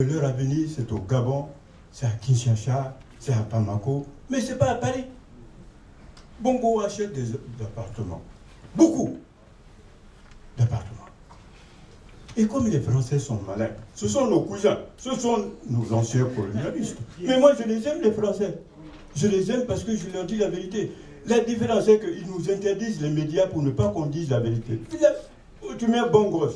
Leur avenir, c'est au Gabon, c'est à Kinshasa, c'est à Bamako, mais ce n'est pas à Paris. Bongo achète des appartements, beaucoup d'appartements. Et comme les Français sont malins, ce sont nos cousins, ce sont nos anciens colonialistes. Mais moi, je les aime, les Français. Je les aime parce que je leur dis la vérité. La différence, c'est qu'ils nous interdisent les médias pour ne pas qu'on dise la vérité. Tu mets Bongo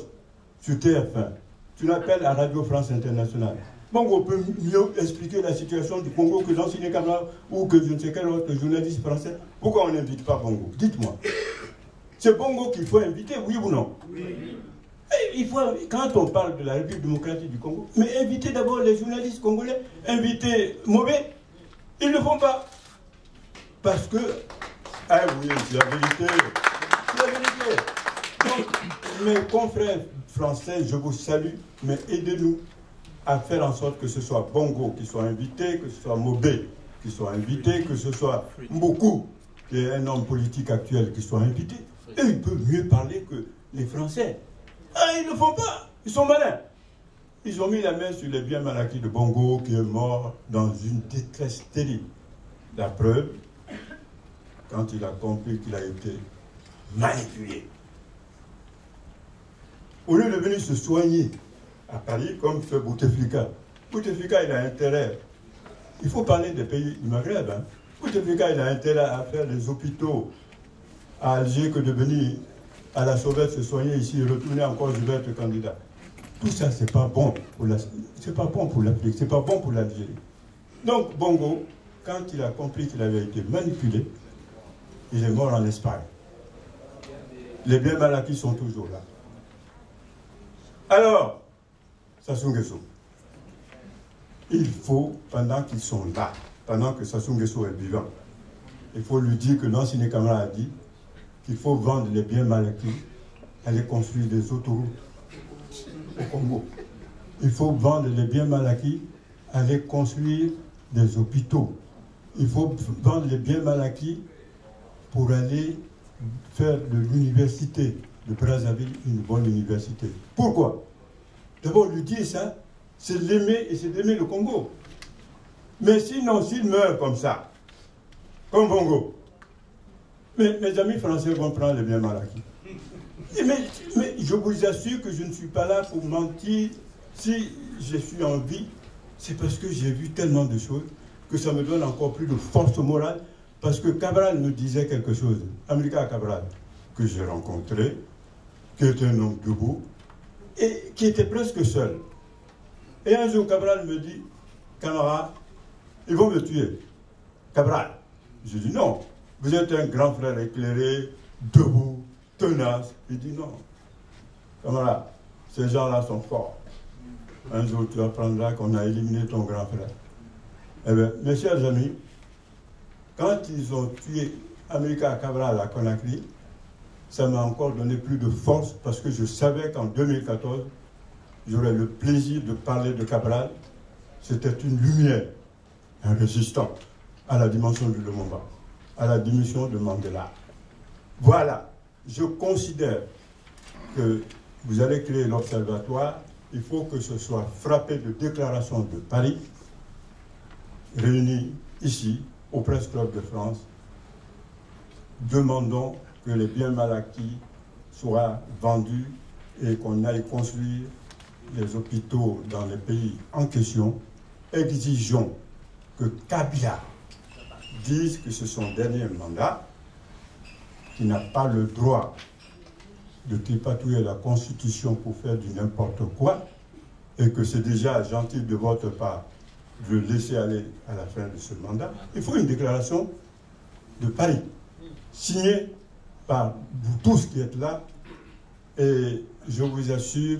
sur TF1, tu l'appelles à Radio France Internationale. Bongo peut mieux expliquer la situation du Congo que l'ancien Camara ou que je ne sais quel autre journaliste français. Pourquoi on n'invite pas Bongo? Dites-moi. C'est Bongo qu'il faut inviter, oui ou non? Oui. Il faut, quand on parle de la République démocratique du Congo, mais inviter d'abord les journalistes congolais, inviter mauvais, ils ne le font pas. Parce que, ah oui, c'est la vérité. C'est la vérité. Donc, mes confrères français, je vous salue, mais aidez-nous à faire en sorte que ce soit Bongo qui soit invité, que ce soit Mobé qui soit invité, que ce soit Mboku, qui est un homme politique actuel, qui soit invité. Et il peut mieux parler que les Français. Ah, ils ne le font pas. Ils sont malins. Ils ont mis la main sur les biens mal acquis de Bongo, qui est mort dans une détresse terrible. La preuve, quand il a compris qu'il a été manipulé. Au lieu de venir se soigner à Paris, comme fait Bouteflika. Bouteflika, il a intérêt. Il faut parler des pays du Maghreb. Hein. Bouteflika, il a intérêt à faire des hôpitaux à Alger que de venir à la sauvette se soigner ici et retourner encore, je vais être candidat. Tout ça, c'est pas bon pour c'est pas bon pour l'Afrique, c'est pas bon pour l'Algérie. Donc, Bongo, quand il a compris qu'il avait été manipulé, il est mort en Espagne. Les biens mal acquis sont toujours là. Alors, Sassou Nguesso, il faut, pendant qu'ils sont là, pendant que Sassou Nguesso est vivant, il faut lui dire que l'ancien Camara a dit qu'il faut vendre les biens mal acquis, aller construire des autoroutes au Congo. Il faut vendre les biens mal acquis, aller construire des hôpitaux. Il faut vendre les biens mal acquis pour aller faire de l'université de Brazzaville une bonne université. Pourquoi? D'abord, lui dire ça, c'est l'aimer et c'est d'aimer le Congo. Mais sinon, s'il meurt comme ça, comme Bongo, mes amis français vont prendre les biens mal acquis. Mais je vous assure que je ne suis pas là pour mentir. Si je suis en vie, c'est parce que j'ai vu tellement de choses que ça me donne encore plus de force morale. Parce que Cabral me disait quelque chose, Amilcar Cabral, que j'ai rencontré, qui était un homme debout, et qui était presque seul. Et un jour, Cabral me dit, camarade, ils vont me tuer. Cabral. Je dis non, vous êtes un grand frère éclairé, debout, tenace. Il dit non. Camarade, ces gens-là sont forts. Un jour, tu apprendras qu'on a éliminé ton grand frère. Eh bien, mes chers amis, quand ils ont tué Amilcar Cabral à Conakry, ça m'a encore donné plus de force parce que je savais qu'en 2014, j'aurais le plaisir de parler de Cabral. C'était une lumière, un résistant à la dimension du Lumumba, à la dimension de Mandela. Voilà, je considère que vous allez créer l'observatoire. Il faut que ce soit frappé de déclarations de Paris, réunies ici, au Press Club de France. Demandons que les biens mal acquis soient vendus et qu'on aille construire les hôpitaux dans les pays en question. Exigeons que Kabila dise que c'est son dernier mandat, qu'il n'a pas le droit de tripatouiller la Constitution pour faire du n'importe quoi, et que c'est déjà gentil de votre part de le laisser aller à la fin de ce mandat. Il faut une déclaration de Paris, signée par vous tous qui êtes là, et je vous assure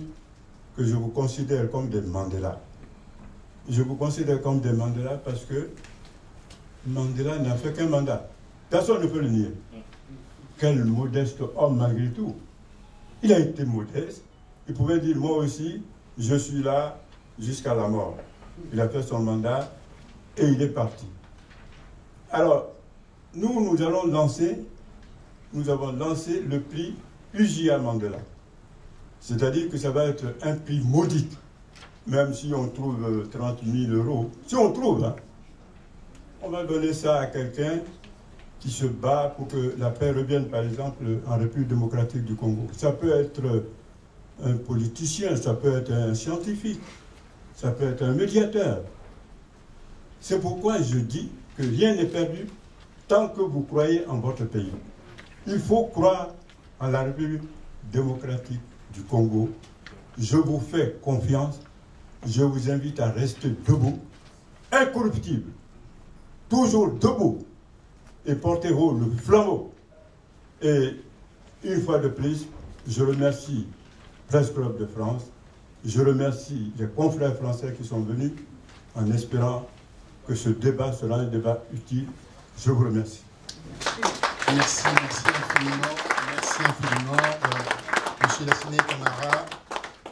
que je vous considère comme des Mandela. Je vous considère comme des Mandela parce que Mandela n'a fait qu'un mandat. Personne ne peut le nier. Quel modeste homme malgré tout. Il a été modeste. Il pouvait dire, moi aussi, je suis là jusqu'à la mort. Il a fait son mandat et il est parti. Alors, nous avons lancé le prix UJA Mandela. C'est-à-dire que ça va être un prix maudit. même si on trouve 30 000 euros, si on trouve, hein, on va donner ça à quelqu'un qui se bat pour que la paix revienne, par exemple, en République démocratique du Congo. Ça peut être un politicien, ça peut être un scientifique, ça peut être un médiateur. C'est pourquoi je dis que rien n'est perdu tant que vous croyez en votre pays. Il faut croire en la République démocratique du Congo. Je vous fais confiance. Je vous invite à rester debout, incorruptible, toujours debout, et porter haut le flambeau. Et une fois de plus, je remercie Presse Club de France, je remercie les confrères français qui sont venus, en espérant que ce débat sera un débat utile. Je vous remercie. Merci infiniment. Merci infiniment. Monsieur Lassine Camara,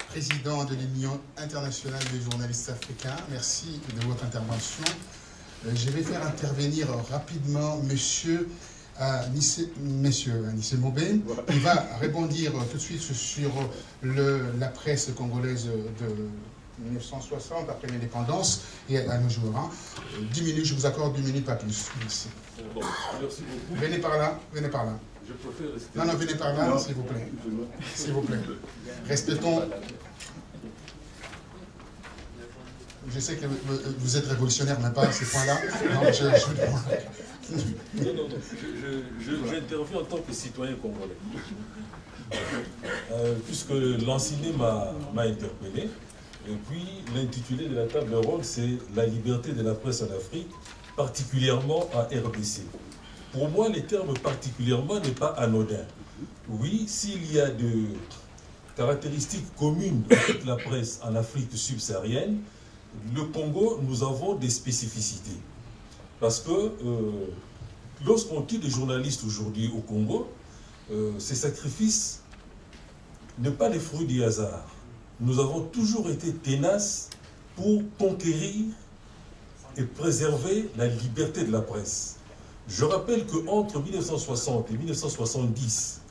président de l'Union internationale des journalistes africains, merci de votre intervention. Je vais faire intervenir rapidement Monsieur Anissé Mobé. Il va rebondir tout de suite sur la presse congolaise de 1960, après l'indépendance, et à nos jours. 10 minutes, je vous accorde 10 minutes, pas plus. Merci. Bon, merci beaucoup. Venez par là, venez par là. Je préfère rester... Non, non, venez par là, s'il vous plaît. S'il vous plaît. Respectons... Je sais que vous êtes révolutionnaire, mais pas à ce point-là. Non, j'interviens en tant que citoyen congolais. Puisque l'enseigné m'a interpellé, et puis l'intitulé de la table ronde, c'est « La liberté de la presse en Afrique, particulièrement en RDC ». Pour moi, les termes « particulièrement » n'est pas anodin. Oui, s'il y a de caractéristiques communes de toute la presse en Afrique subsaharienne, le Congo, nous avons des spécificités. Parce que lorsqu'on tue des journalistes aujourd'hui au Congo, ces sacrifices ne sont pas les fruits du hasard. Nous avons toujours été tenaces pour conquérir et préserver la liberté de la presse. Je rappelle qu'entre 1960 et 1970,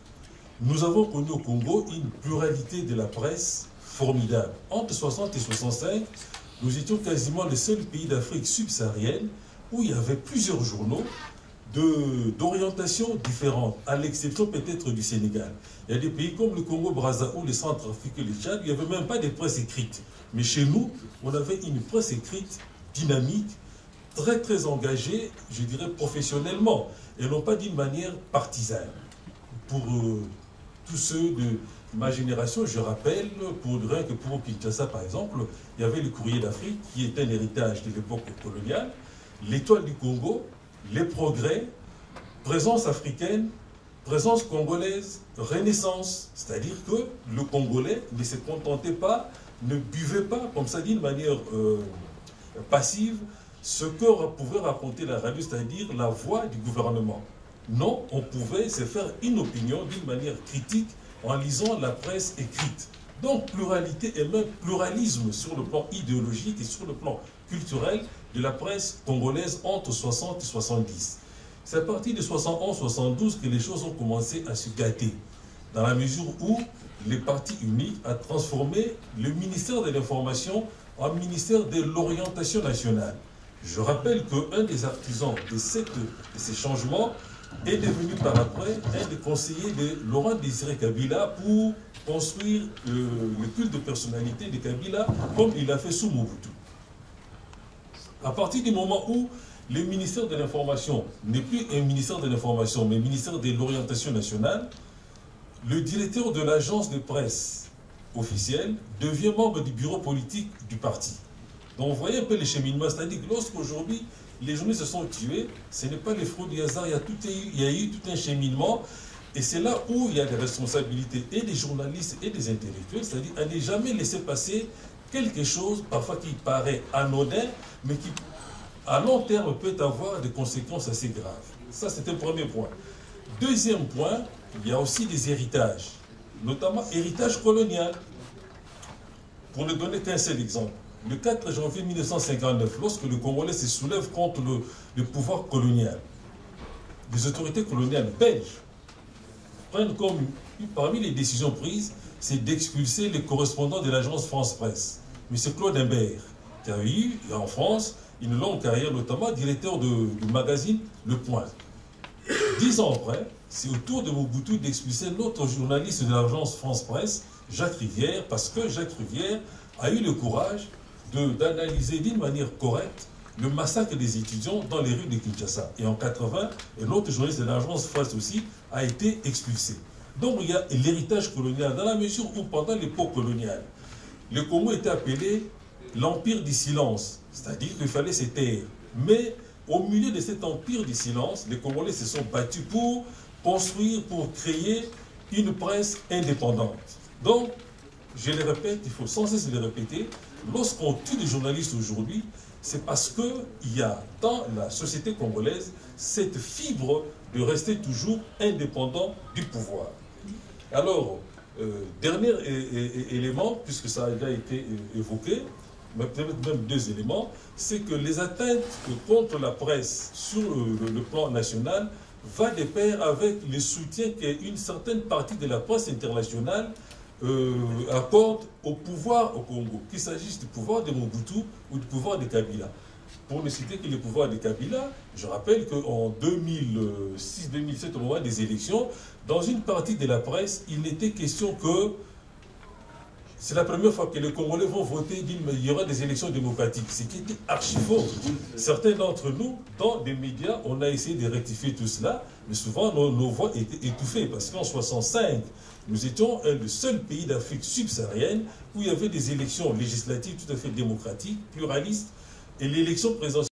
nous avons connu au Congo une pluralité de la presse formidable. Entre 60 et 65, nous étions quasiment le seul pays d'Afrique subsaharienne où il y avait plusieurs journaux d'orientation différentes, à l'exception peut-être du Sénégal. Il y a des pays comme le Congo-Brazzaville, le Centrafrique et le Tchad, il n'y avait même pas de presse écrite. Mais chez nous, on avait une presse écrite dynamique, très très engagée, je dirais professionnellement, et non pas d'une manière partisane. Pour tous ceux de ma génération, je rappelle, rien que pour Kinshasa par exemple, il y avait le Courrier d'Afrique, qui était un héritage de l'époque coloniale, l'Étoile du Congo, les Progrès, Présence africaine, Présence congolaise, Renaissance. C'est-à-dire que le Congolais ne se contentait pas, ne buvait pas, comme ça dit, d'une manière passive, ce que pouvait raconter la radio, c'est-à-dire la voix du gouvernement. Non, on pouvait se faire une opinion d'une manière critique en lisant la presse écrite. Donc, pluralité et même pluralisme sur le plan idéologique et sur le plan culturel de la presse congolaise entre 60 et 70. C'est à partir de 71-72 que les choses ont commencé à se gâter, dans la mesure où les partis unis ont transformé le ministère de l'Information en ministère de l'Orientation nationale. Je rappelle qu'un des artisans de ces changements est devenu par après un des conseillers de Laurent Désiré Kabila pour construire le culte de personnalité de Kabila comme il l'a fait sous Mobutu. À partir du moment où le ministère de l'Information n'est plus un ministère de l'Information, mais un ministère de l'Orientation nationale, le directeur de l'agence de presse officielle devient membre du bureau politique du parti. Donc vous voyez un peu les cheminements, c'est-à-dire que lorsqu'aujourd'hui les journalistes se sont tués, ce n'est pas les fruits du hasard, il y a eu tout un cheminement, et c'est là où il y a des responsabilités et des journalistes et des intellectuels, c'est-à-dire à ne jamais laisser passer quelque chose, parfois qui paraît anodin, mais qui, à long terme, peut avoir des conséquences assez graves. Ça, c'est un premier point. Deuxième point, il y a aussi des héritages, notamment héritage colonial. Pour ne donner qu'un seul exemple, le 4 janvier 1959, lorsque le Congolais se soulève contre le pouvoir colonial, les autorités coloniales belges prennent comme, parmi les décisions prises, c'est d'expulser les correspondants de l'agence France Presse. M. Claude Imbert, qui a eu en France une longue carrière, notamment directeur du magazine Le Point. 10 ans après, c'est au tour de Mobutu d'expulser notre journaliste de l'agence France Presse, Jacques Rivière, parce que Jacques Rivière a eu le courage d'analyser d'une manière correcte le massacre des étudiants dans les rues de Kinshasa. Et en 80, un autre journaliste de l'agence France aussi a été expulsé. Donc il y a l'héritage colonial, dans la mesure où pendant l'époque coloniale, le Congo était appelé l'empire du silence, c'est-à-dire qu'il fallait se taire. Mais au milieu de cet empire du silence, les Congolais se sont battus pour construire, pour créer une presse indépendante. Donc, je le répète, il faut sans cesse le répéter, lorsqu'on tue des journalistes aujourd'hui, c'est parce qu'il y a dans la société congolaise cette fibre de rester toujours indépendant du pouvoir. Alors, dernier élément, puisque ça a déjà été évoqué, mais peut-être même 2 éléments, c'est que les atteintes contre la presse sur le plan national va de pair avec le soutien qu'une certaine partie de la presse internationale accorde au pouvoir au Congo, qu'il s'agisse du pouvoir de Mobutu ou du pouvoir de Kabila. Pour ne citer que le pouvoir de Kabila, je rappelle qu'en 2006-2007, au moment des élections, dans une partie de la presse, il n'était question que c'est la première fois que les Congolais vont voter, il y aura des élections démocratiques, ce qui était archi faux. Certains d'entre nous, dans des médias, on a essayé de rectifier tout cela, mais souvent nos voix étaient étouffées, parce qu'en 1965, nous étions le seul pays d'Afrique subsaharienne où il y avait des élections législatives tout à fait démocratiques, pluralistes, et l'élection présidentielle